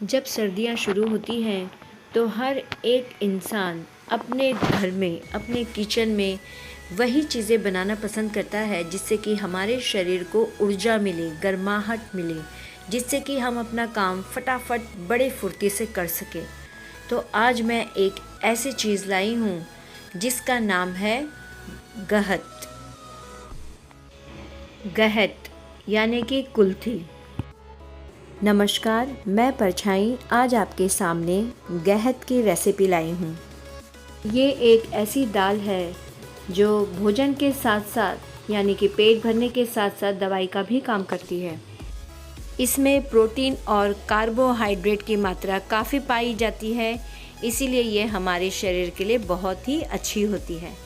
जब सर्दियाँ शुरू होती हैं तो हर एक इंसान अपने घर में, अपने किचन में वही चीज़ें बनाना पसंद करता है जिससे कि हमारे शरीर को ऊर्जा मिले, गर्माहट मिले, जिससे कि हम अपना काम फटाफट बड़े फुर्ती से कर सकें। तो आज मैं एक ऐसी चीज़ लाई हूँ जिसका नाम है गहत। गहत यानी कि कुल्थी। नमस्कार, मैं परछाई आज आपके सामने गहत की रेसिपी लाई हूँ। ये एक ऐसी दाल है जो भोजन के साथ साथ यानी कि पेट भरने के साथ साथ दवाई का भी काम करती है। इसमें प्रोटीन और कार्बोहाइड्रेट की मात्रा काफ़ी पाई जाती है, इसीलिए ये हमारे शरीर के लिए बहुत ही अच्छी होती है।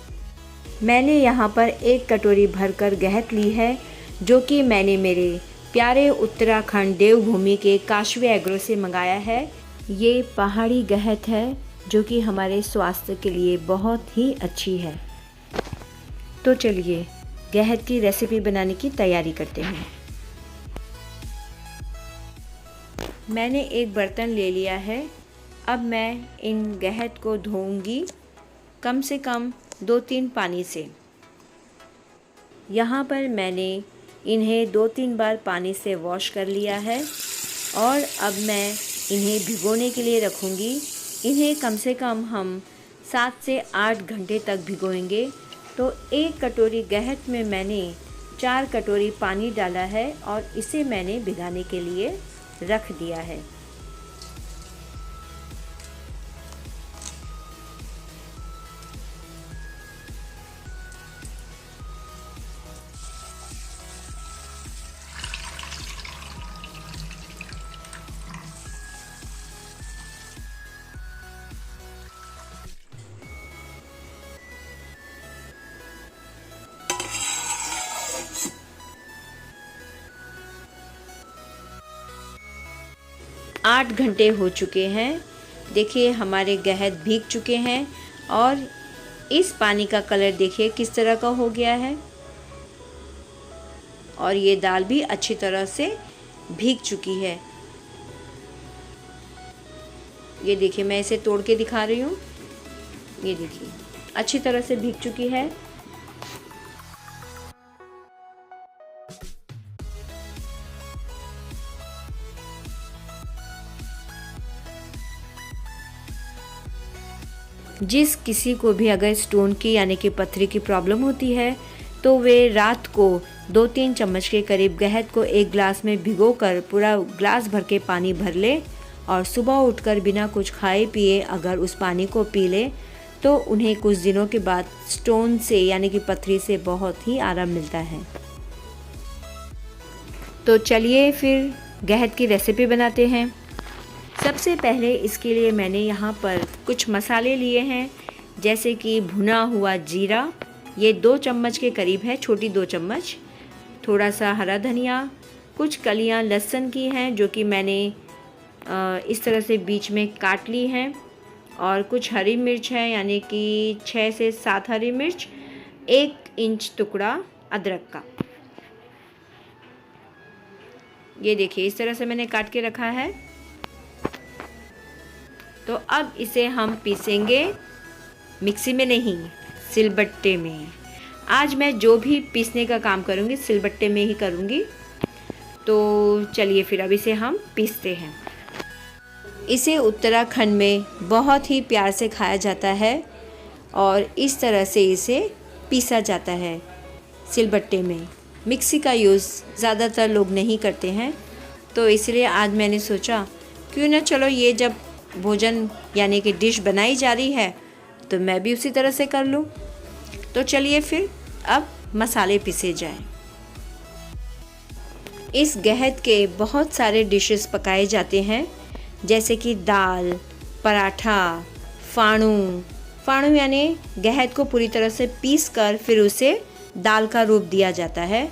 मैंने यहाँ पर 1 कटोरी भरकर गहत ली है, जो कि मैंने मेरे प्यारे उत्तराखंड देवभूमि के काशवी एग्रो से मंगाया है। ये पहाड़ी गहत है जो कि हमारे स्वास्थ्य के लिए बहुत ही अच्छी है। तो चलिए गहत की रेसिपी बनाने की तैयारी करते हैं। मैंने एक बर्तन ले लिया है। अब मैं इन गहत को धोऊंगी कम से कम 2-3 पानी से। यहाँ पर मैंने इन्हें 2-3 बार पानी से वॉश कर लिया है और अब मैं इन्हें भिगोने के लिए रखूँगी। इन्हें कम से कम हम 7 से 8 घंटे तक भिगोएंगे। तो 1 कटोरी गहत में मैंने 4 कटोरी पानी डाला है और इसे मैंने भिगाने के लिए रख दिया है। आठ घंटे हो चुके हैं। देखिए हमारे गहत भीग चुके हैं और इस पानी का कलर देखिए किस तरह का हो गया है और ये दाल भी अच्छी तरह से भीग चुकी है। ये देखिए मैं इसे तोड़ के दिखा रही हूँ। ये देखिए अच्छी तरह से भीग चुकी है। जिस किसी को भी अगर स्टोन की यानी कि पथरी की प्रॉब्लम होती है तो वे रात को 2-3 चम्मच के करीब गहत को 1 गिलास में भिगोकर पूरा गिलास भर के पानी भर ले और सुबह उठकर बिना कुछ खाए पिए अगर उस पानी को पी ले तो उन्हें कुछ दिनों के बाद स्टोन से यानी कि पथरी से बहुत ही आराम मिलता है। तो चलिए फिर गहत की रेसिपी बनाते हैं। सबसे पहले इसके लिए मैंने यहाँ पर कुछ मसाले लिए हैं, जैसे कि भुना हुआ जीरा, ये 2 चम्मच के करीब है, छोटी 2 चम्मच, थोड़ा सा हरा धनिया, कुछ कलियाँ लहसुन की हैं जो कि मैंने इस तरह से बीच में काट ली हैं, और कुछ हरी मिर्च है यानी कि 6 से 7 हरी मिर्च, 1 इंच टुकड़ा अदरक का। ये देखिए इस तरह से मैंने काट के रखा है। तो अब इसे हम पीसेंगे, मिक्सी में नहीं, सिलबट्टे में। आज मैं जो भी पीसने का काम करूँगी सिलबट्टे में ही करूँगी। तो चलिए फिर अब इसे हम पीसते हैं। इसे उत्तराखंड में बहुत ही प्यार से खाया जाता है और इस तरह से इसे पीसा जाता है सिलबट्टे में। मिक्सी का यूज़ ज़्यादातर लोग नहीं करते हैं, तो इसलिए आज मैंने सोचा क्यों ना चलो ये जब भोजन यानी कि डिश बनाई जा रही है तो मैं भी उसी तरह से कर लूँ। तो चलिए फिर अब मसाले पीसे जाएं। इस गहत के बहुत सारे डिशेस पकाए जाते हैं, जैसे कि दाल, पराठा, फाणू यानी गहत को पूरी तरह से पीस कर फिर उसे दाल का रूप दिया जाता है।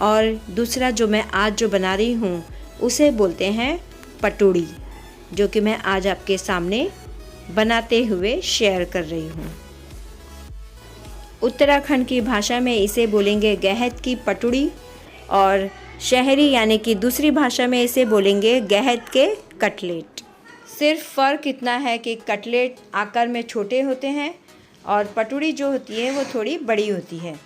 और दूसरा जो मैं आज जो बना रही हूँ उसे बोलते हैं पटोड़ी, जो कि मैं आज आपके सामने बनाते हुए शेयर कर रही हूँ। उत्तराखंड की भाषा में इसे बोलेंगे गहत की पटुड़ी और शहरी यानी कि दूसरी भाषा में इसे बोलेंगे गहत के कटलेट। सिर्फ फ़र्क इतना है कि कटलेट आकार में छोटे होते हैं और पटुड़ी जो होती है वो थोड़ी बड़ी होती है।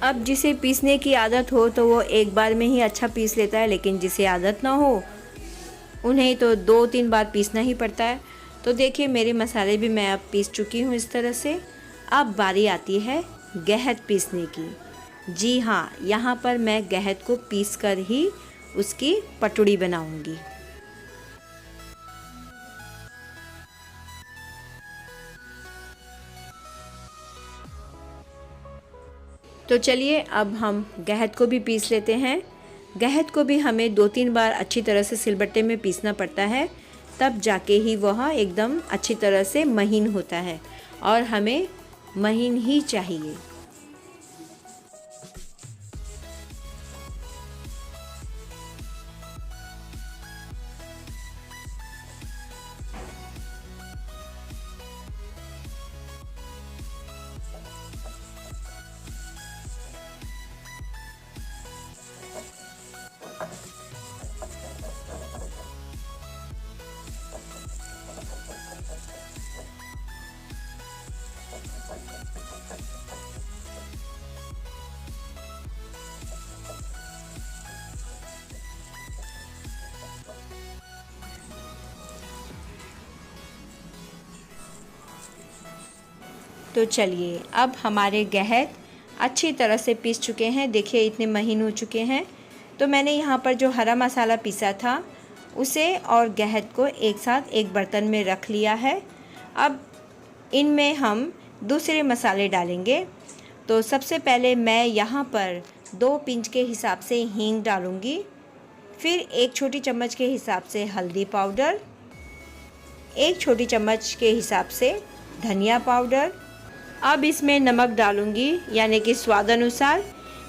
अब जिसे पीसने की आदत हो तो वो एक बार में ही अच्छा पीस लेता है, लेकिन जिसे आदत ना हो उन्हें तो 2-3 बार पीसना ही पड़ता है। तो देखिए मेरे मसाले भी मैं अब पीस चुकी हूँ इस तरह से। अब बारी आती है गहत पीसने की। जी हाँ, यहाँ पर मैं गहत को पीस कर ही उसकी पटुड़ी बनाऊँगी। तो चलिए अब हम गहत को भी पीस लेते हैं। गहत को भी हमें 2-3 बार अच्छी तरह से सिलबट्टे में पीसना पड़ता है, तब जाके ही वह एकदम अच्छी तरह से महीन होता है, और हमें महीन ही चाहिए। तो चलिए अब हमारे गहत अच्छी तरह से पीस चुके हैं। देखिए इतने महीन हो चुके हैं। तो मैंने यहाँ पर जो हरा मसाला पीसा था उसे और गहत को एक साथ एक बर्तन में रख लिया है। अब इनमें हम दूसरे मसाले डालेंगे। तो सबसे पहले मैं यहाँ पर 2 पिंच के हिसाब से हींग डालूँगी, फिर 1 छोटी चम्मच के हिसाब से हल्दी पाउडर, 1 छोटी चम्मच के हिसाब से धनिया पाउडर। अब इसमें नमक डालूँगी, यानी कि स्वाद अनुसार।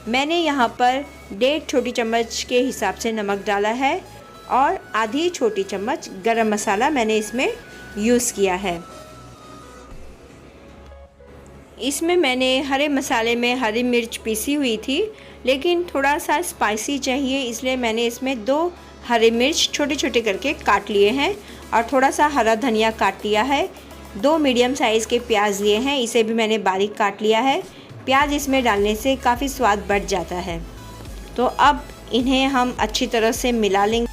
मैंने यहाँ पर 1.5 छोटी चम्मच के हिसाब से नमक डाला है, और आधी छोटी चम्मच गरम मसाला मैंने इसमें यूज़ किया है। इसमें मैंने हरे मसाले में हरी मिर्च पीसी हुई थी, लेकिन थोड़ा सा स्पाइसी चाहिए, इसलिए मैंने इसमें 2 हरी मिर्च छोटे छोटे करके काट लिए हैं, और थोड़ा सा हरा धनिया काट लिया है। 2 मीडियम साइज़ के प्याज लिए हैं, इसे भी मैंने बारीक काट लिया है। प्याज इसमें डालने से काफ़ी स्वाद बढ़ जाता है। तो अब इन्हें हम अच्छी तरह से मिला लेंगे।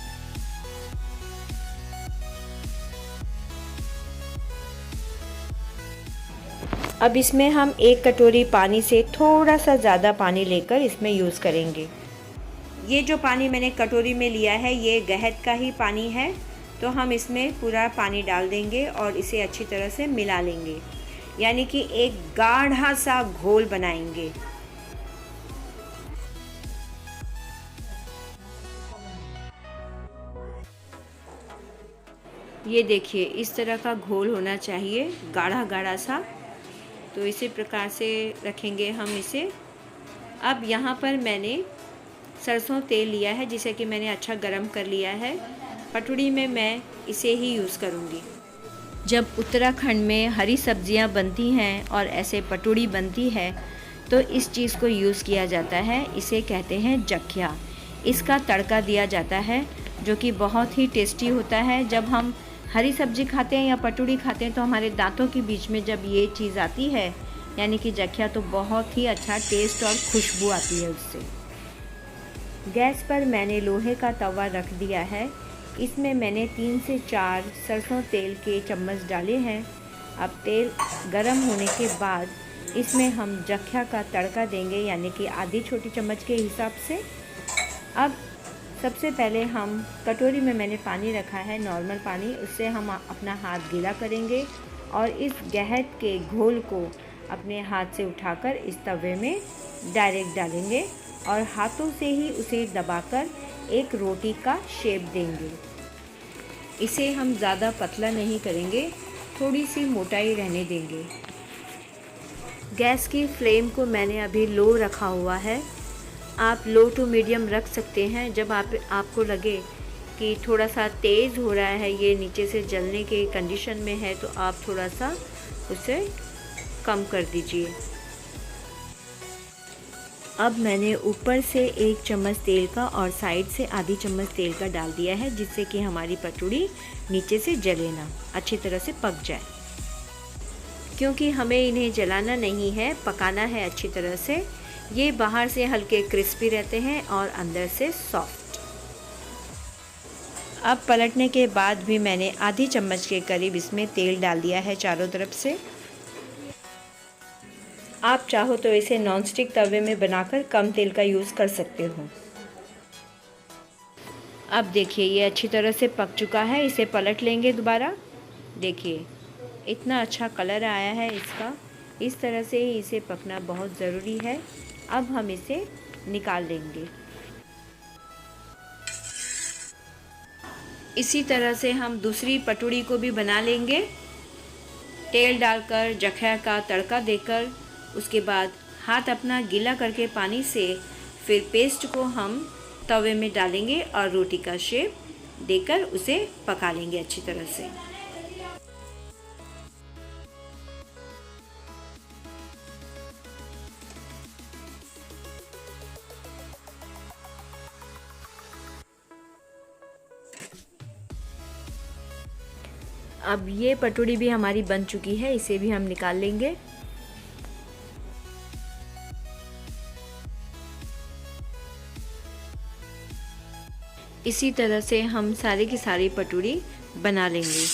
अब इसमें हम 1 कटोरी पानी से थोड़ा सा ज़्यादा पानी लेकर इसमें यूज़ करेंगे। ये जो पानी मैंने कटोरी में लिया है ये गहत का ही पानी है, तो हम इसमें पूरा पानी डाल देंगे और इसे अच्छी तरह से मिला लेंगे, यानी कि एक गाढ़ा सा घोल बनाएंगे। ये देखिए इस तरह का घोल होना चाहिए, गाढ़ा गाढ़ा सा। तो इसी प्रकार से रखेंगे हम इसे। अब यहाँ पर मैंने सरसों तेल लिया है, जिसे कि मैंने अच्छा गरम कर लिया है। पटुड़ी में मैं इसे ही यूज़ करूँगी। जब उत्तराखंड में हरी सब्जियाँ बनती हैं और ऐसे पटुड़ी बनती है तो इस चीज़ को यूज़ किया जाता है। इसे कहते हैं जख्या। इसका तड़का दिया जाता है जो कि बहुत ही टेस्टी होता है। जब हम हरी सब्जी खाते हैं या पटुड़ी खाते हैं तो हमारे दांतों के बीच में जब ये चीज़ आती है, यानी कि जख्या, तो बहुत ही अच्छा टेस्ट और खुशबू आती है उससे। गैस पर मैंने लोहे का तवा रख दिया है। इसमें मैंने 3 से 4 सरसों तेल के चम्मच डाले हैं। अब तेल गरम होने के बाद इसमें हम जख्या का तड़का देंगे, यानी कि आधी छोटी चम्मच के हिसाब से। अब सबसे पहले हम कटोरी में मैंने पानी रखा है, नॉर्मल पानी, उससे हम अपना हाथ गीला करेंगे और इस गहत के घोल को अपने हाथ से उठाकर इस तवे में डायरेक्ट डालेंगे और हाथों से ही उसे दबाकर एक रोटी का शेप देंगे। इसे हम ज़्यादा पतला नहीं करेंगे, थोड़ी सी मोटाई रहने देंगे। गैस की फ्लेम को मैंने अभी लो रखा हुआ है। आप लो टू मीडियम रख सकते हैं। जब आपको लगे कि थोड़ा सा तेज़ हो रहा है, ये नीचे से जलने के कंडीशन में है, तो आप थोड़ा सा उसे कम कर दीजिए। अब मैंने ऊपर से 1 चम्मच तेल का और साइड से आधी चम्मच तेल का डाल दिया है, जिससे कि हमारी पटुड़ी नीचे से जले ना, अच्छी तरह से पक जाए। क्योंकि हमें इन्हें जलाना नहीं है, पकाना है अच्छी तरह से। ये बाहर से हल्के क्रिस्पी रहते हैं और अंदर से सॉफ्ट। अब पलटने के बाद भी मैंने आधी चम्मच के करीब इसमें तेल डाल दिया है चारों तरफ से। आप चाहो तो इसे नॉनस्टिक तवे में बनाकर कम तेल का यूज़ कर सकते हो। अब देखिए ये अच्छी तरह से पक चुका है। इसे पलट लेंगे दोबारा। देखिए इतना अच्छा कलर आया है इसका। इस तरह से ही इसे पकना बहुत ज़रूरी है। अब हम इसे निकाल लेंगे। इसी तरह से हम दूसरी पटुड़ी को भी बना लेंगे। तेल डालकर जखरा का तड़का देकर, उसके बाद हाथ अपना गीला करके पानी से, फिर पेस्ट को हम तवे में डालेंगे और रोटी का शेप देकर उसे पका लेंगे अच्छी तरह से। अब ये पटुड़ी भी हमारी बन चुकी है, इसे भी हम निकाल लेंगे। इसी तरह से हम सारी की सारी पटुड़ी बना लेंगे।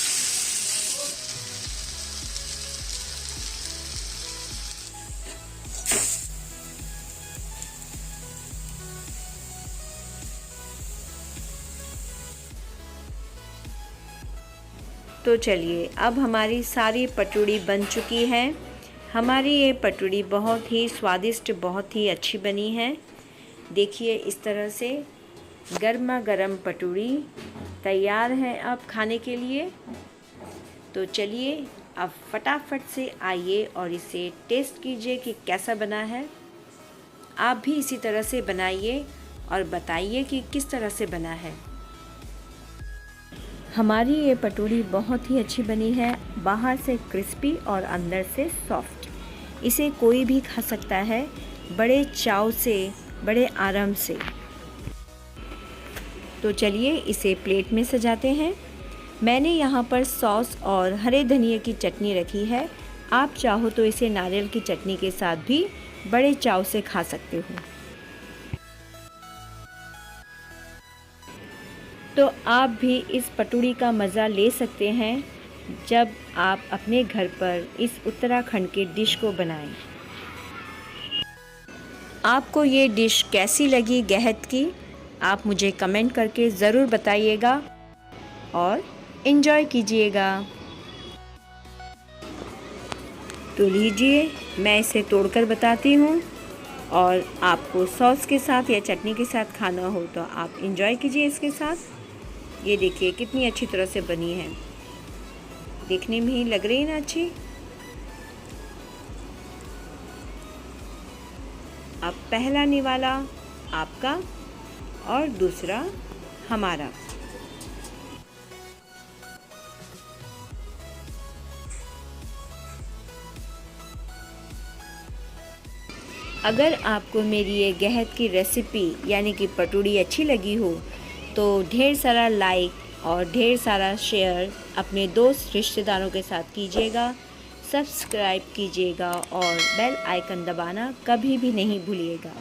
तो चलिए, अब हमारी सारी पटुड़ी बन चुकी है। हमारी ये पटुड़ी बहुत ही स्वादिष्ट, बहुत ही अच्छी बनी है। देखिए इस तरह से गर्मा गर्म पटुड़ी तैयार है अब खाने के लिए। तो चलिए अब फटाफट से आइए और इसे टेस्ट कीजिए कि कैसा बना है। आप भी इसी तरह से बनाइए और बताइए कि किस तरह से बना है। हमारी ये पटुड़ी बहुत ही अच्छी बनी है, बाहर से क्रिस्पी और अंदर से सॉफ्ट। इसे कोई भी खा सकता है, बड़े चाव से, बड़े आराम से। तो चलिए इसे प्लेट में सजाते हैं। मैंने यहाँ पर सॉस और हरे धनिए की चटनी रखी है। आप चाहो तो इसे नारियल की चटनी के साथ भी बड़े चाव से खा सकते हो। तो आप भी इस पटुड़ी का मज़ा ले सकते हैं जब आप अपने घर पर इस उत्तराखंड के डिश को बनाएं। आपको ये डिश कैसी लगी गहत की, आप मुझे कमेंट करके ज़रूर बताइएगा और इन्जॉय कीजिएगा। तो लीजिए, मैं इसे तोड़कर बताती हूँ, और आपको सॉस के साथ या चटनी के साथ खाना हो तो आप इन्जॉय कीजिए इसके साथ। ये देखिए कितनी अच्छी तरह से बनी है, देखने में ही लग रही है ना अच्छी। अब पहला निवाला आपका और दूसरा हमारा। अगर आपको मेरी ये गहत की रेसिपी यानी कि पटुड़ी अच्छी लगी हो तो ढेर सारा लाइक और ढेर सारा शेयर अपने दोस्त रिश्तेदारों के साथ कीजिएगा, सब्सक्राइब कीजिएगा और बेल आइकन दबाना कभी भी नहीं भूलिएगा।